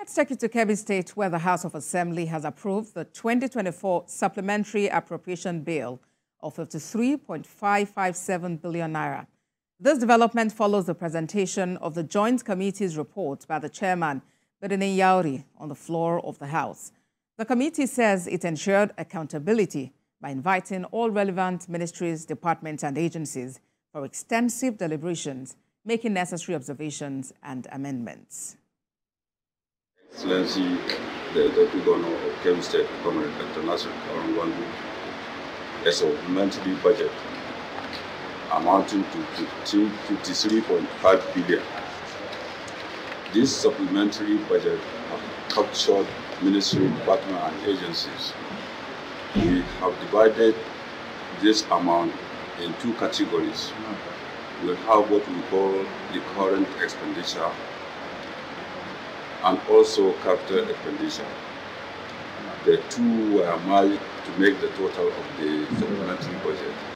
Let's take you to Kebbi State, where the House of Assembly has approved the 2024 Supplementary Appropriation Bill of 53.557 billion naira. This development follows the presentation of the Joint Committee's report by the chairman, Bedene Yauri, on the floor of the House. The committee says it ensured accountability by inviting all relevant ministries, departments, and agencies for extensive deliberations, making necessary observations and amendments. Excellency, the Deputy Governor of Kebbi State, Comrade Dr. Nasir Karanwandu, a supplementary budget amounting to 53.5 billion. This supplementary budget has captured ministry, department, and agencies. We have divided this amount in two categories. We have what we call the current expenditure and also capital expenditure. The two were merged to make the total of the supplementary budget.